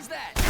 How's that?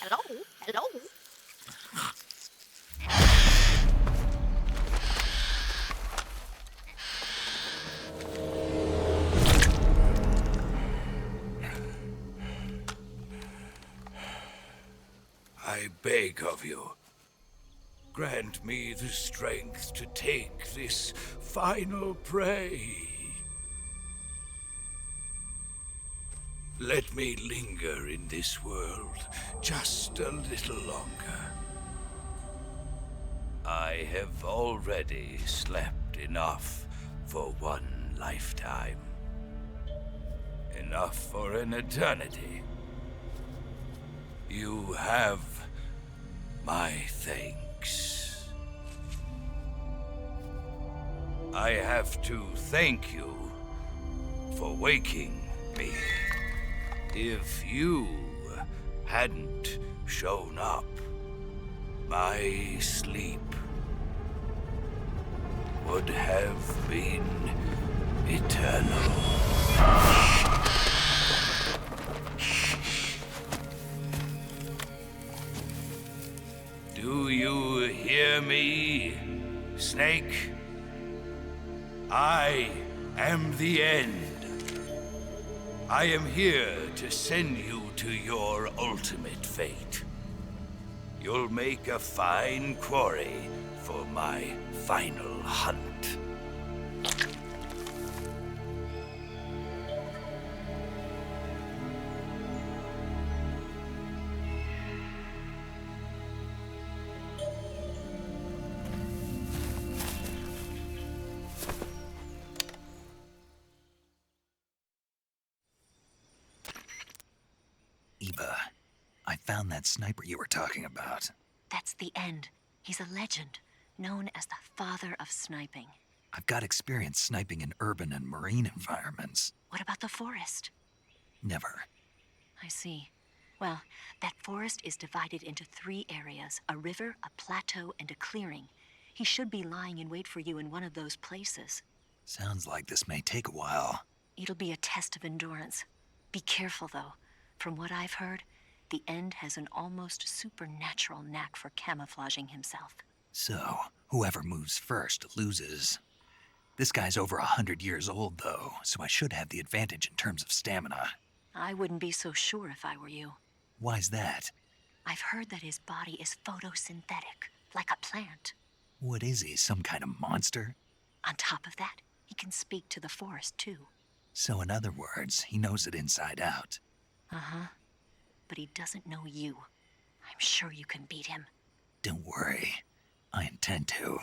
Hello? Hello? I beg of you, grant me the strength to take this final prey. Let me linger in this world just a little longer. I have already slept enough for one lifetime. Enough for an eternity. You have my thanks. I have to thank you for waking me. If you hadn't shown up, my sleep would have been eternal. Do you hear me, Snake? I am the end. I am here to send you to your ultimate fate. You'll make a fine quarry for my final hunt. I found that sniper you were talking about. That's the end. He's a legend, known as the father of sniping. I've got experience sniping in urban and marine environments. What about the forest? Never. I see. Well, that forest is divided into 3 areas, a river, a plateau, and a clearing. He should be lying in wait for you in one of those places. Sounds like this may take a while. It'll be a test of endurance. Be careful, though. From what I've heard, the End has an almost supernatural knack for camouflaging himself. So, whoever moves first loses. This guy's over 100 years old, though, so I should have the advantage in terms of stamina. I wouldn't be so sure if I were you. Why's that? I've heard that his body is photosynthetic, like a plant. What is he, some kind of monster? On top of that, he can speak to the forest, too. So in other words, he knows it inside out. Uh-huh. But he doesn't know you. I'm sure you can beat him. Don't worry. I intend to.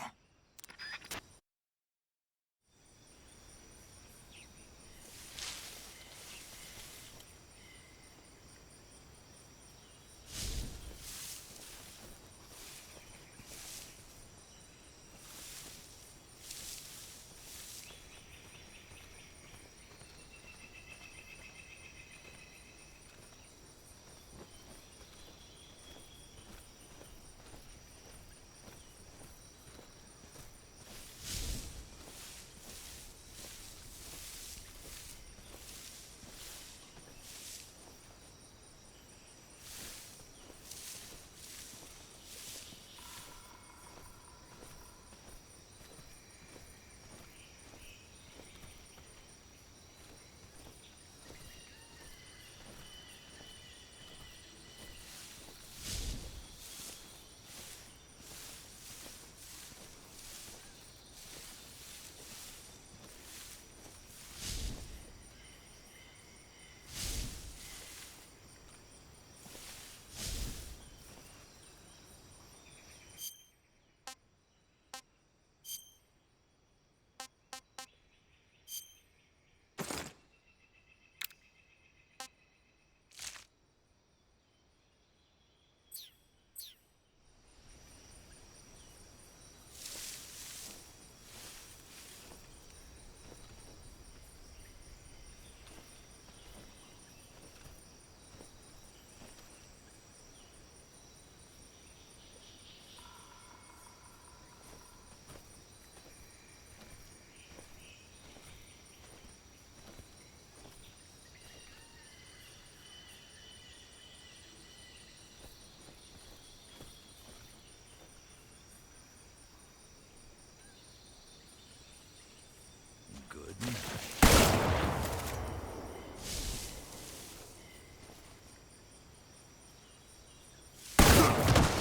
Good.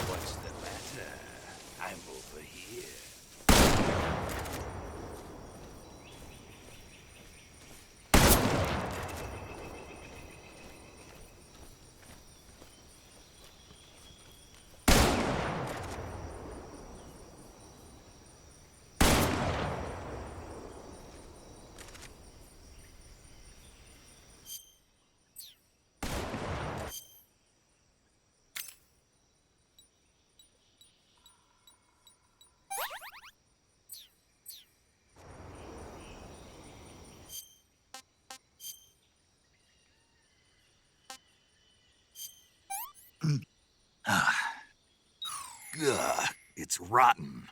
What's the matter? I'm over here. Ugh, it's rotten.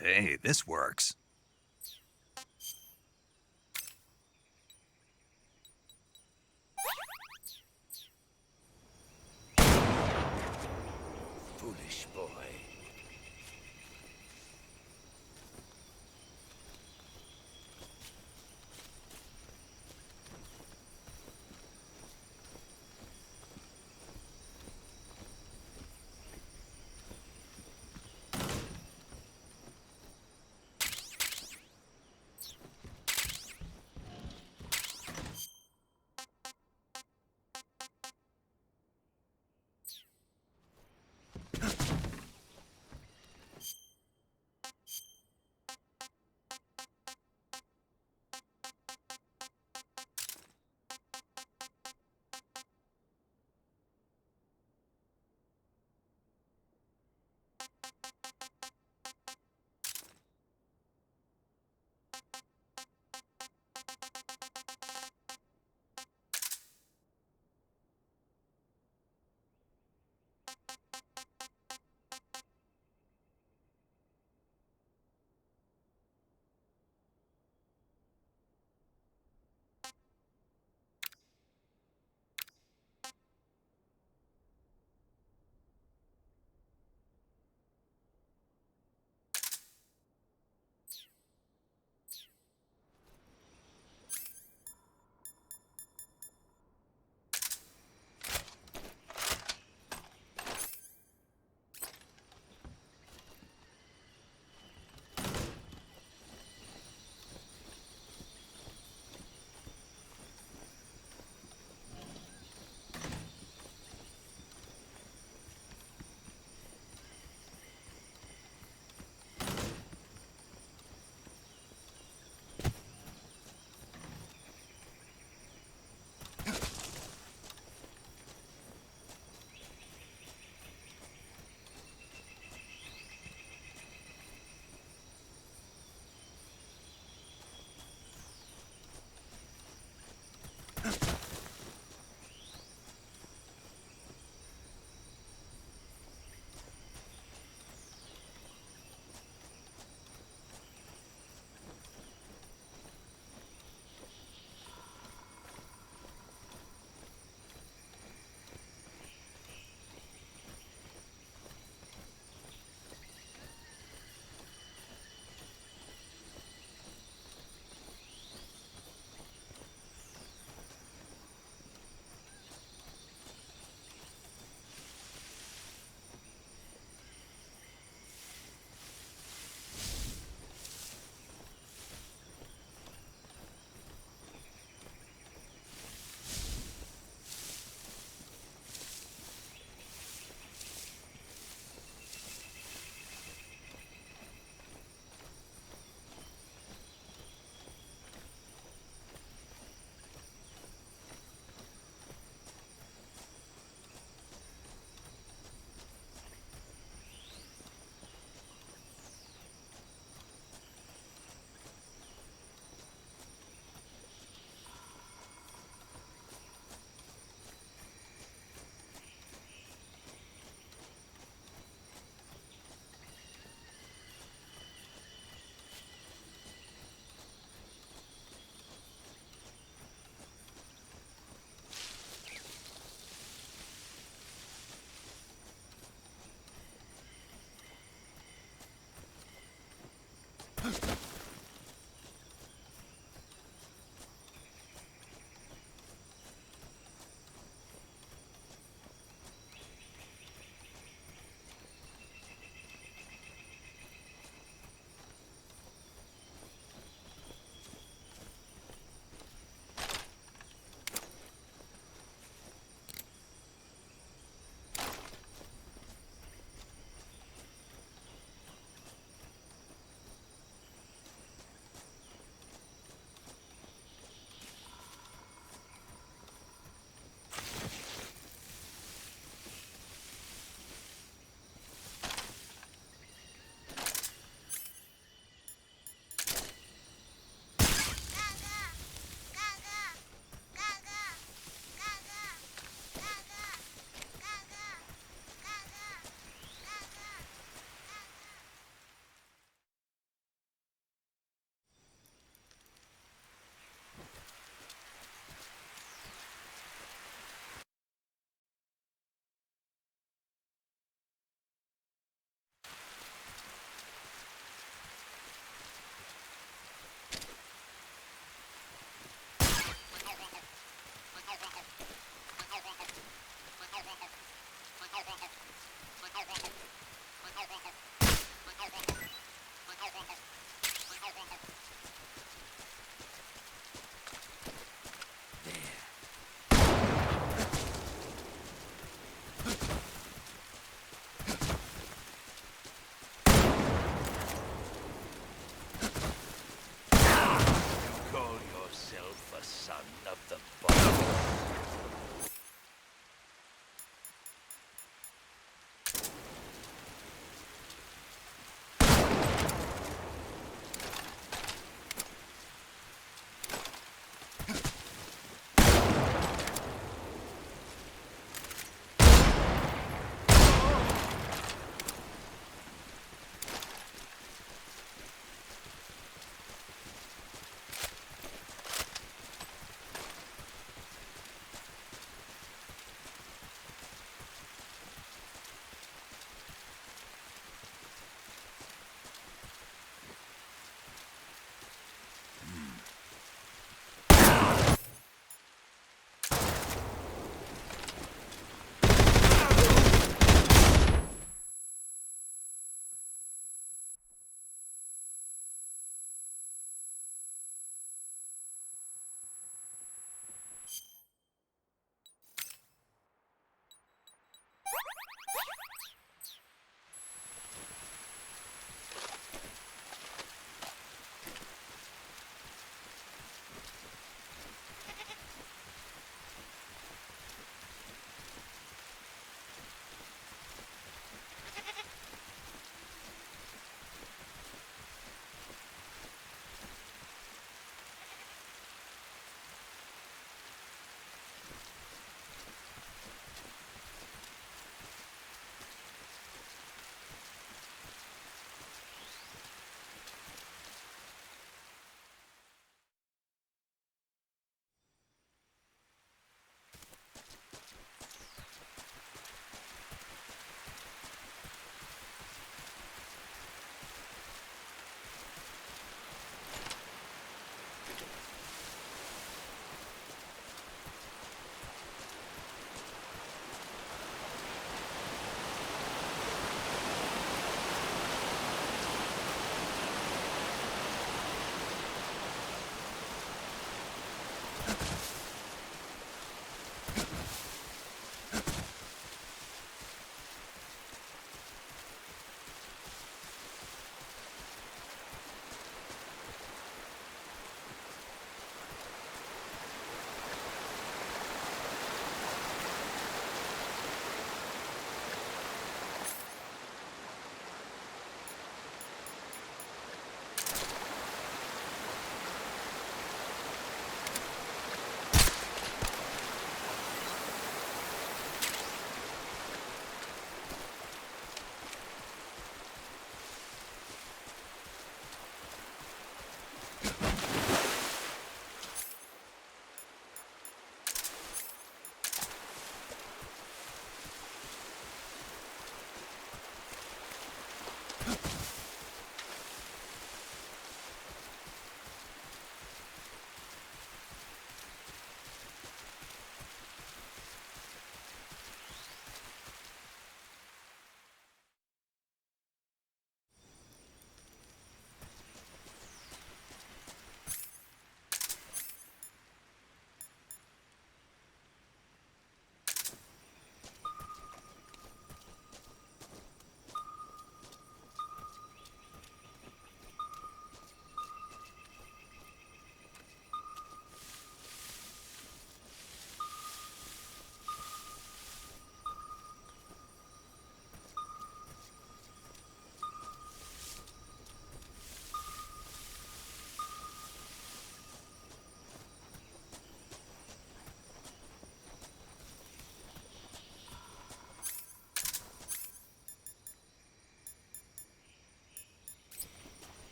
Hey, this works. Foolish boy.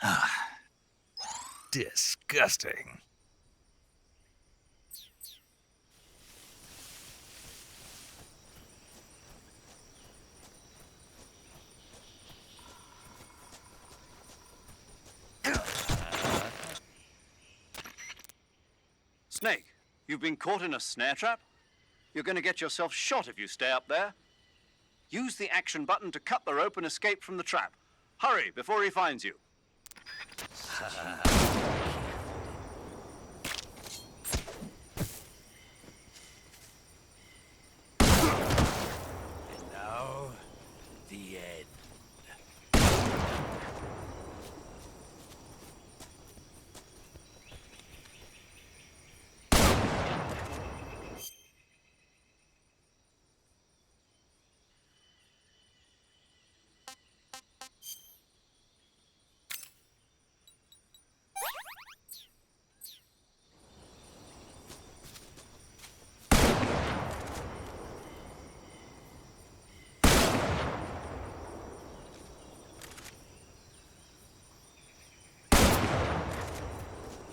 Ah, disgusting. Snake, you've been caught in a snare trap? You're going to get yourself shot if you stay up there. Use the action button to cut the rope and escape from the trap. Hurry before he finds you. And now, the end.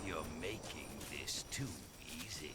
You're making this too easy.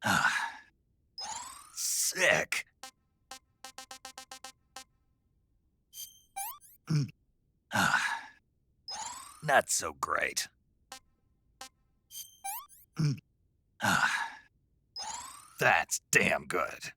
Ah, sick. Ah, not so great. Ah, that's damn good.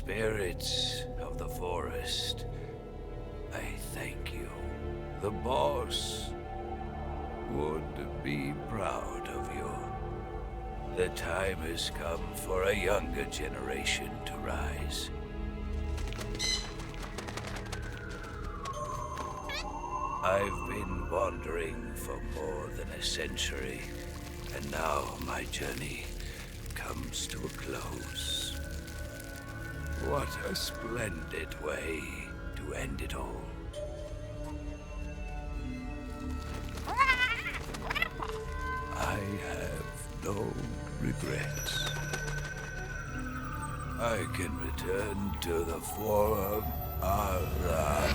Spirits of the forest, I thank you. The boss would be proud of you. The time has come for a younger generation to rise. I've been wandering for more than a century, and now my journey comes to a close. What a splendid way to end it all. I have no regrets. I can return to the Forum Allah.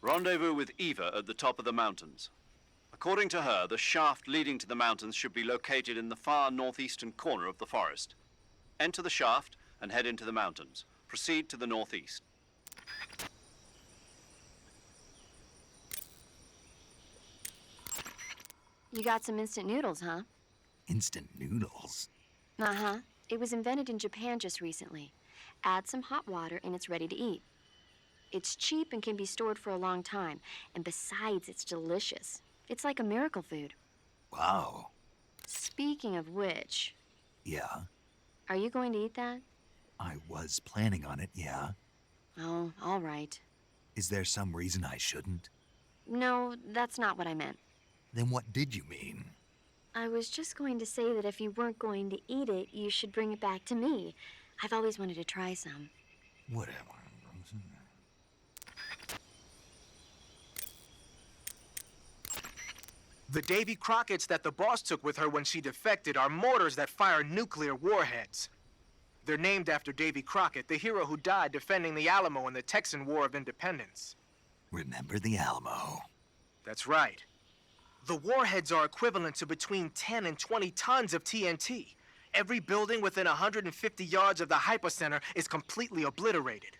Rendezvous with Eva at the top of the mountains. According to her, the shaft leading to the mountains should be located in the far northeastern corner of the forest. Enter the shaft and head into the mountains. Proceed to the northeast. You got some instant noodles, huh? Instant noodles? Uh-huh. It was invented in Japan just recently. Add some hot water and it's ready to eat. It's cheap and can be stored for a long time. And besides, it's delicious. It's like a miracle food. Wow. Speaking of which, Yeah, are you going to eat that? I was planning on it, yeah. Oh, all right. Is there some reason I shouldn't? No, that's not what I meant. Then what did you mean? I was just going to say that if you weren't going to eat it, you should bring it back to me. I've always wanted to try some. Whatever. The Davy Crockett's that the boss took with her when she defected are mortars that fire nuclear warheads. They're named after Davy Crockett, the hero who died defending the Alamo in the Texan War of Independence. Remember the Alamo. That's right. The warheads are equivalent to between 10 and 20 tons of TNT. Every building within 150 yards of the hypocenter is completely obliterated.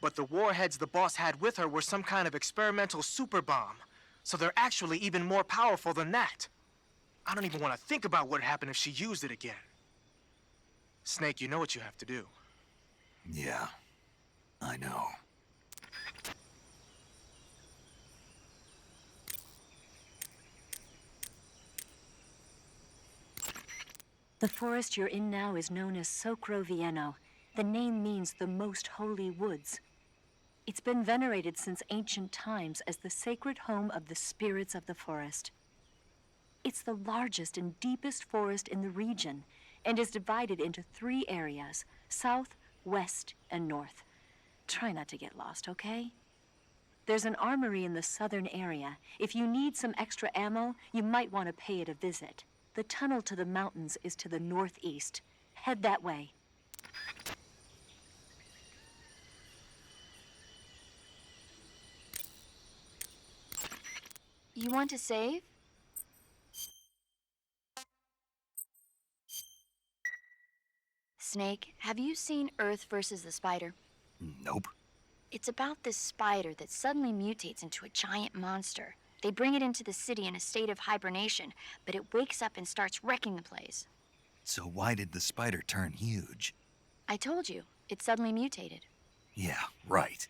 But the warheads the boss had with her were some kind of experimental super bomb. So they're actually even more powerful than that. I don't even want to think about what happened if she used it again. Snake, you know what you have to do. Yeah, I know. The forest you're in now is known as Socro Vieno. The name means the most holy woods. It's been venerated since ancient times as the sacred home of the spirits of the forest. It's the largest and deepest forest in the region and is divided into 3 areas: south, west, and north. Try not to get lost, okay? There's an armory in the southern area. If you need some extra ammo, you might want to pay it a visit. The tunnel to the mountains is to the northeast. Head that way. You want to save? Snake, have you seen Earth versus the Spider? Nope. It's about this spider that suddenly mutates into a giant monster. They bring it into the city in a state of hibernation, but it wakes up and starts wrecking the place. So why did the spider turn huge? I told you, it suddenly mutated. Yeah, right.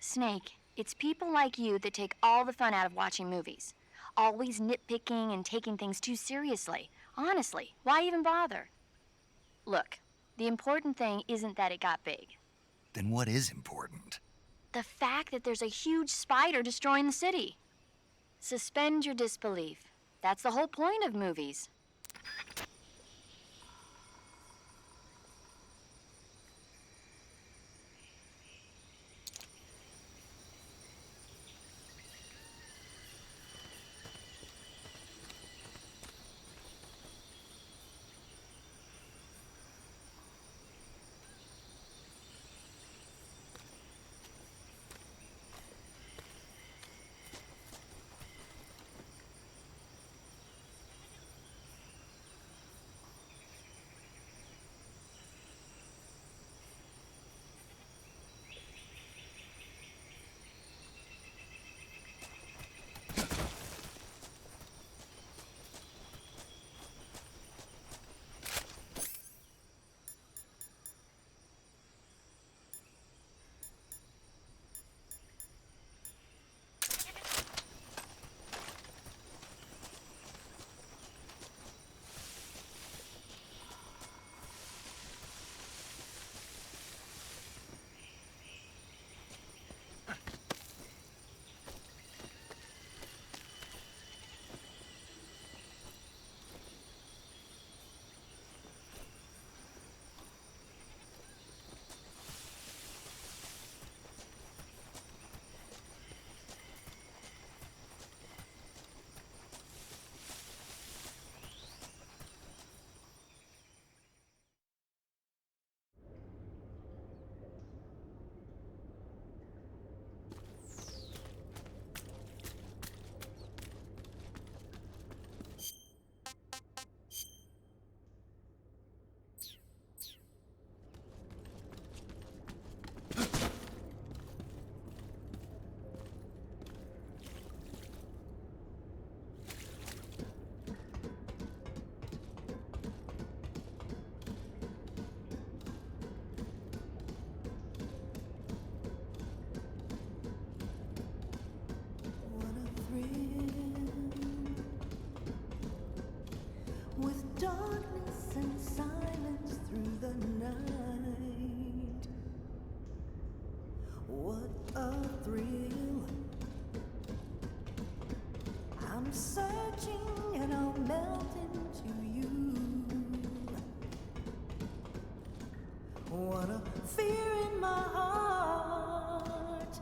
Snake, it's people like you that take all the fun out of watching movies. Always nitpicking and taking things too seriously. Honestly, why even bother? Look, the important thing isn't that it got big. Then what is important? The fact that there's a huge spider destroying the city. Suspend your disbelief. That's the whole point of movies. With darkness and silence through the night, what a thrill. I'm searching and I'll melt into you. What a fear in my heart,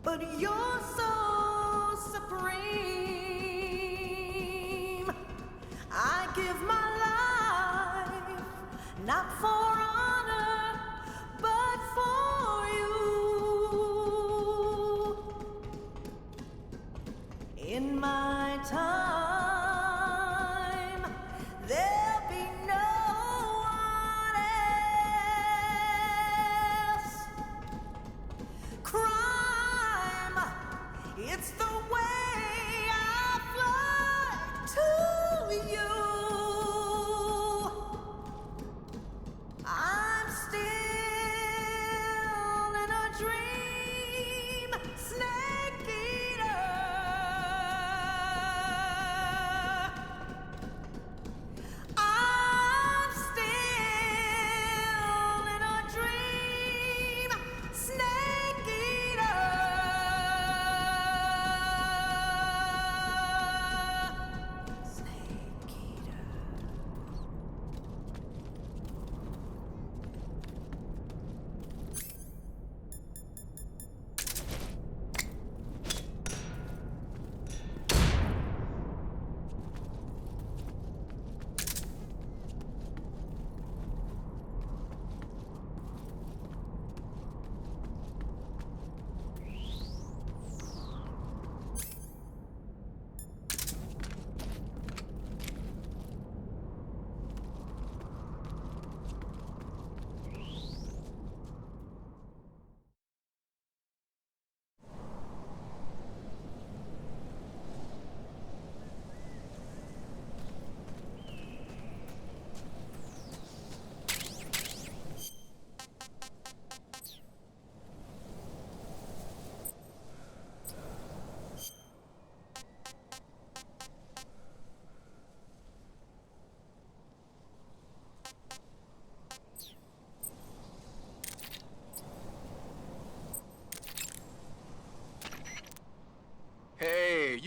but you're so supreme. I give my life, not for honor, but for you. In my time, there'll be no one else. Crime, it's the way I fly to you. I'm still in a dream, snake eater.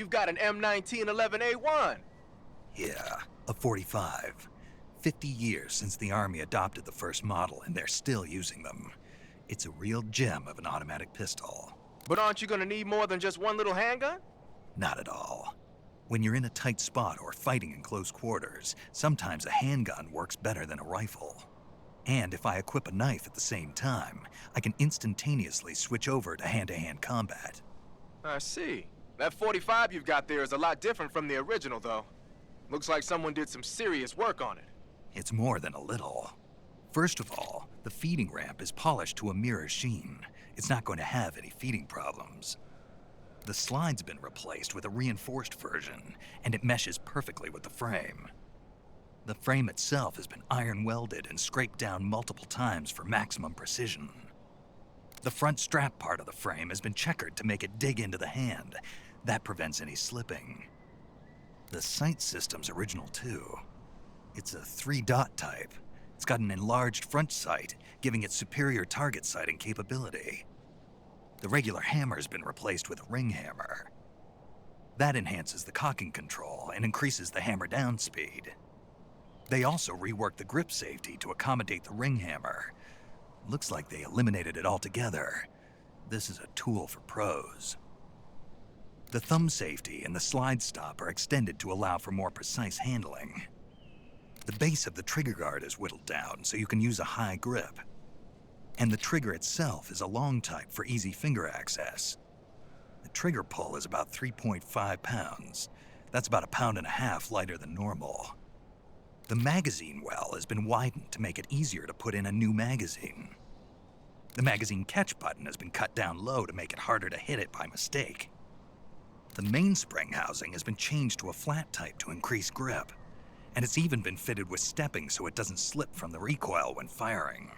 you've got an M1911A1. Yeah, a 45. 50 years since the Army adopted the first model, and they're still using them. It's a real gem of an automatic pistol. But aren't you gonna need more than just one little handgun? Not at all. When you're in a tight spot or fighting in close quarters, sometimes a handgun works better than a rifle. And if I equip a knife at the same time, I can instantaneously switch over to hand-to-hand combat. I see. That 45 you've got there is a lot different from the original, though. Looks like someone did some serious work on it. It's more than a little. First of all, the feeding ramp is polished to a mirror sheen. It's not going to have any feeding problems. The slide's been replaced with a reinforced version, and it meshes perfectly with the frame. The frame itself has been iron welded and scraped down multiple times for maximum precision. The front strap part of the frame has been checkered to make it dig into the hand. That prevents any slipping. The sight system's original too. It's a 3-dot type. It's got an enlarged front sight, giving it superior target sighting capability. The regular hammer's been replaced with a ring hammer. That enhances the cocking control and increases the hammer down speed. They also reworked the grip safety to accommodate the ring hammer. Looks like they eliminated it altogether. This is a tool for pros. The thumb safety and the slide stop are extended to allow for more precise handling. The base of the trigger guard is whittled down so you can use a high grip. And the trigger itself is a long type for easy finger access. The trigger pull is about 3.5 pounds. That's about 1.5 pounds lighter than normal. The magazine well has been widened to make it easier to put in a new magazine. The magazine catch button has been cut down low to make it harder to hit it by mistake. The mainspring housing has been changed to a flat type to increase grip, and it's even been fitted with stepping so it doesn't slip from the recoil when firing.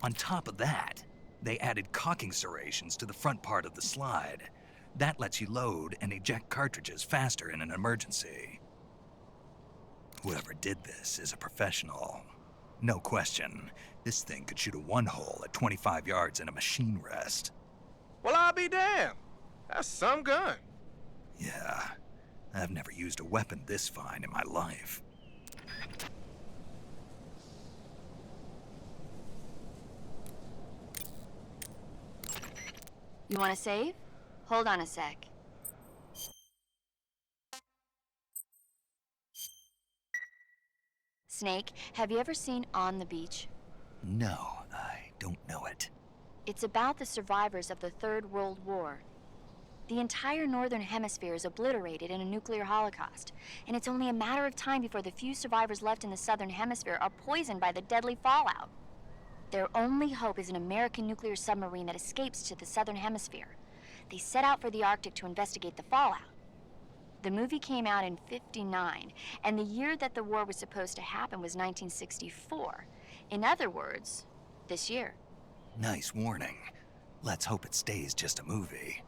On top of that, they added cocking serrations to the front part of the slide. That lets you load and eject cartridges faster in an emergency. Whoever did this is a professional. No question, this thing could shoot a one-hole at 25 yards in a machine rest. Well, I'll be damned. That's some gun. Yeah, I've never used a weapon this fine in my life. You want to save? Hold on a sec. Snake, have you ever seen On the Beach? No, I don't know it. It's about the survivors of the Third World War. The entire northern hemisphere is obliterated in a nuclear holocaust, and it's only a matter of time before the few survivors left in the southern hemisphere are poisoned by the deadly fallout. Their only hope is an American nuclear submarine that escapes to the southern hemisphere. They set out for the Arctic to investigate the fallout. The movie came out in '59, and the year that the war was supposed to happen was 1964. In other words, this year. Nice warning. Let's hope it stays just a movie.